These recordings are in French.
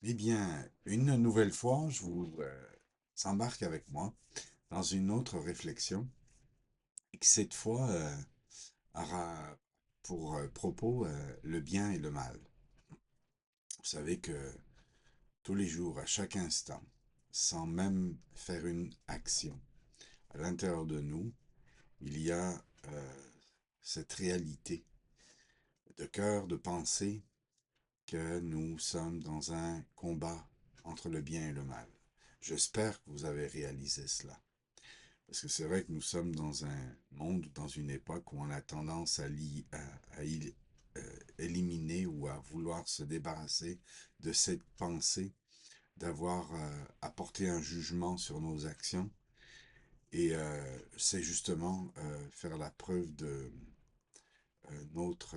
Eh bien, une nouvelle fois, je vous embarque avec moi dans une autre réflexion, et que cette fois aura pour propos le bien et le mal. Vous savez que tous les jours, à chaque instant, sans même faire une action, à l'intérieur de nous, il y a cette réalité de cœur, de pensée, que nous sommes dans un combat entre le bien et le mal. J'espère que vous avez réalisé cela. Parce que c'est vrai que nous sommes dans un monde, dans une époque où on a tendance éliminer ou à vouloir se débarrasser de cette pensée, d'avoir apporté un jugement sur nos actions. Et c'est justement faire la preuve de notre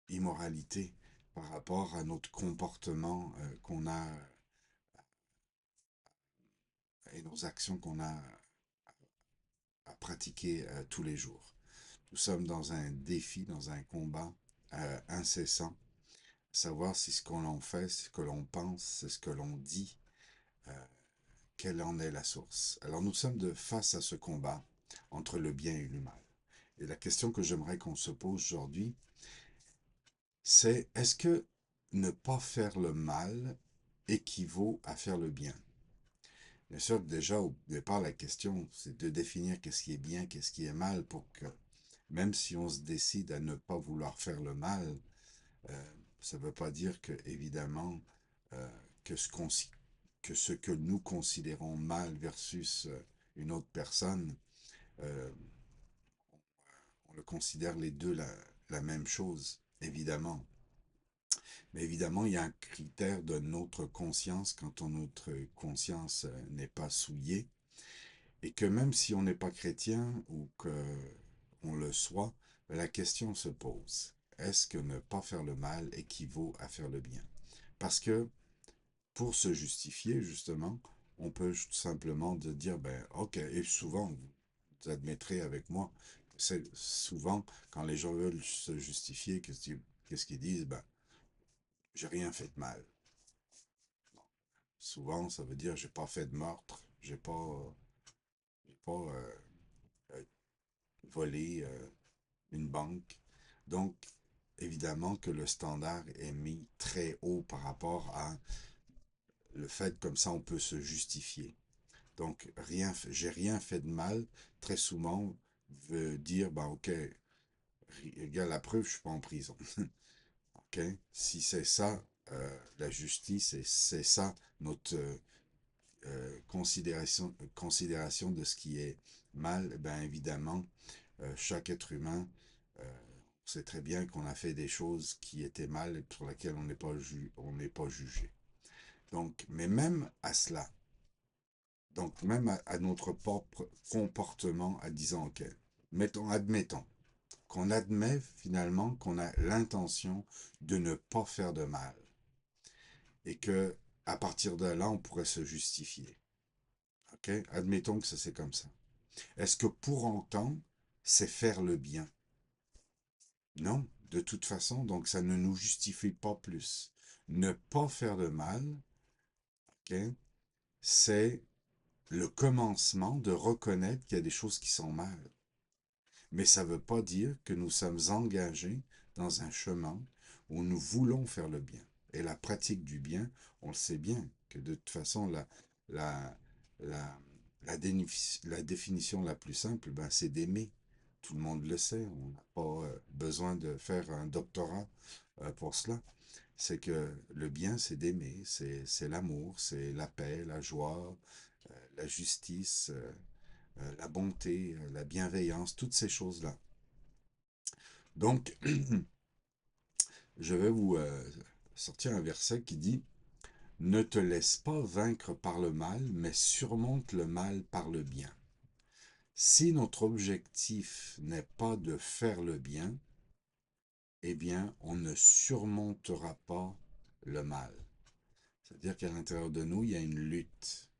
immoralité par rapport à notre comportement qu'on a et nos actions qu'on a à pratiquer tous les jours. Nous sommes dans un défi, dans un combat incessant, savoir si ce que l'on fait, ce que l'on pense, ce que l'on dit, euh, quelle en est la source. Alors nous sommes face à ce combat entre le bien et le mal. Et la question que j'aimerais qu'on se pose aujourd'hui, c'est est-ce que ne pas faire le mal équivaut à faire le bien? Bien sûr, déjà au départ, la question, c'est de définir qu'est-ce qui est bien, qu'est-ce qui est mal, pour que même si on se décide à ne pas vouloir faire le mal, euh, ça ne veut pas dire que, évidemment, euh, que, que ce que nous considérons mal versus une autre personne, euh, on le considère les deux la même chose, évidemment. Mais évidemment, il y a un critère de notre conscience quand notre conscience n'est pas souillée et que même si on n'est pas chrétien ou que on le soit, la question se pose. Est-ce que ne pas faire le mal équivaut à faire le bien? Parce que pour se justifier, justement, on peut tout simplement de dire, ben, ok, et souvent, vous admettrez avec moi, c'est souvent, quand les gens veulent se justifier, qu'est-ce qu'ils disent? Ben, j'ai rien fait de mal. Souvent, ça veut dire, j'ai pas fait de meurtre, j'ai pas euh, volé une banque. Donc, évidemment que le standard est mis très haut par rapport à le fait comme ça on peut se justifier. Donc, j'ai rien fait de mal, très souvent veut dire, ben ok, regarde la preuve, je suis pas en prison. Ok? Si c'est ça, la justice, et c'est ça notre considération de ce qui est mal, ben évidemment, chaque être humain sait très bien qu'on a fait des choses qui étaient mal et pour lesquelles on n'est pas jugé. Donc, mais même à cela, donc même à notre propre comportement, à disant, ok, admettons qu'on admet finalement qu'on a l'intention de ne pas faire de mal et que à partir de là, on pourrait se justifier. Ok, admettons que ça c'est comme ça. Est-ce que pour autant, c'est faire le bien? Non, de toute façon, donc ça ne nous justifie pas plus. Ne pas faire de mal, ok, c'est le commencement de reconnaître qu'il y a des choses qui sont mal. Mais ça ne veut pas dire que nous sommes engagés dans un chemin où nous voulons faire le bien. Et la pratique du bien, on le sait bien, que de toute façon, la, la, la définition la plus simple, ben, c'est d'aimer. Tout le monde le sait, on n'a pas besoin de faire un doctorat pour cela. C'est que le bien, c'est d'aimer, c'est l'amour, c'est la paix, la joie, la justice, la bonté, la bienveillance, toutes ces choses-là. Donc, je vais vous sortir un verset qui dit ne te laisse pas vaincre par le mal, mais surmonte le mal par le bien. Si notre objectif n'est pas de faire le bien, eh bien, on ne surmontera pas le mal. C'est-à-dire qu'à l'intérieur de nous, il y a une lutte.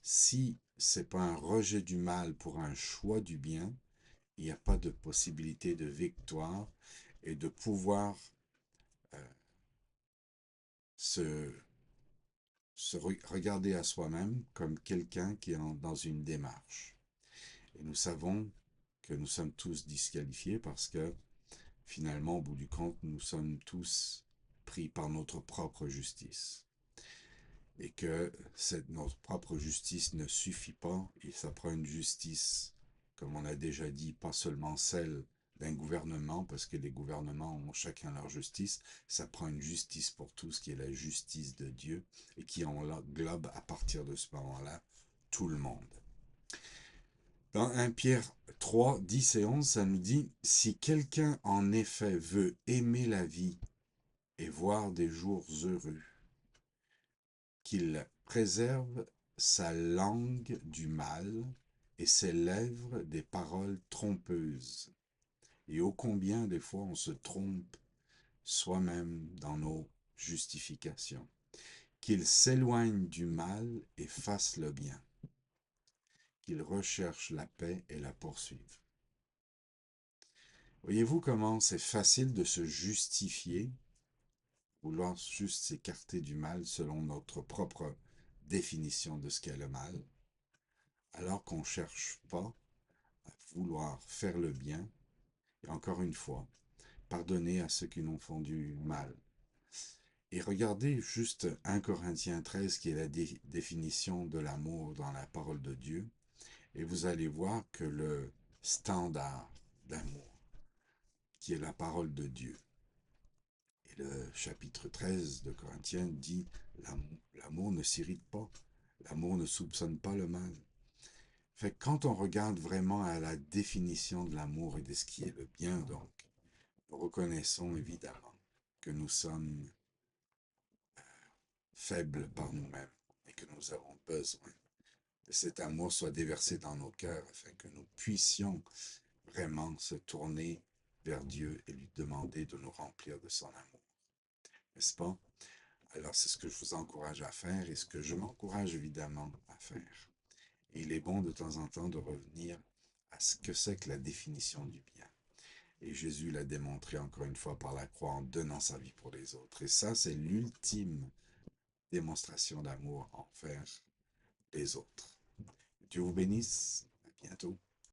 Si c'est pas un rejet du mal pour un choix du bien, il n'y a pas de possibilité de victoire et de pouvoir se regarder à soi-même comme quelqu'un qui est dans une démarche. Et nous savons que nous sommes tous disqualifiés parce que finalement, au bout du compte, nous sommes tous pris par notre propre justice. Et que notre propre justice ne suffit pas, et ça prend une justice, comme on a déjà dit, pas seulement celle d'un gouvernement, parce que les gouvernements ont chacun leur justice, ça prend une justice pour tous, qui est la justice de Dieu, et qui englobe à partir de ce moment-là tout le monde. Dans 1 Pierre 3, 10 et 11, ça nous dit, « Si quelqu'un en effet veut aimer la vie et voir des jours heureux, qu'il préserve sa langue du mal et ses lèvres des paroles trompeuses. » Et ô combien des fois on se trompe soi-même dans nos justifications. Qu'il s'éloigne du mal et fasse le bien. Qu'il recherche la paix et la poursuive. Voyez-vous comment c'est facile de se justifier, vouloir juste s'écarter du mal selon notre propre définition de ce qu'est le mal, alors qu'on ne cherche pas à vouloir faire le bien, et encore une fois, pardonner à ceux qui nous font du mal. Et regardez juste 1 Corinthiens 13, qui est la définition de l'amour dans la parole de Dieu, et vous allez voir que le standard d'amour, qui est la parole de Dieu, et le chapitre 13 de Corinthiens dit, l'amour ne s'irrite pas, l'amour ne soupçonne pas le mal. Fait que quand on regarde vraiment à la définition de l'amour et de ce qui est le bien, donc, nous reconnaissons évidemment que nous sommes faibles par nous-mêmes et que nous avons besoin que cet amour soit déversé dans nos cœurs afin que nous puissions vraiment se tourner vers Dieu et lui demander de nous remplir de son amour. N'est-ce pas? Alors c'est ce que je vous encourage à faire et ce que je m'encourage évidemment à faire. Et il est bon de temps en temps de revenir à ce que c'est que la définition du bien. Et Jésus l'a démontré encore une fois par la croix en donnant sa vie pour les autres. Et ça, c'est l'ultime démonstration d'amour envers les autres. Dieu vous bénisse. À bientôt.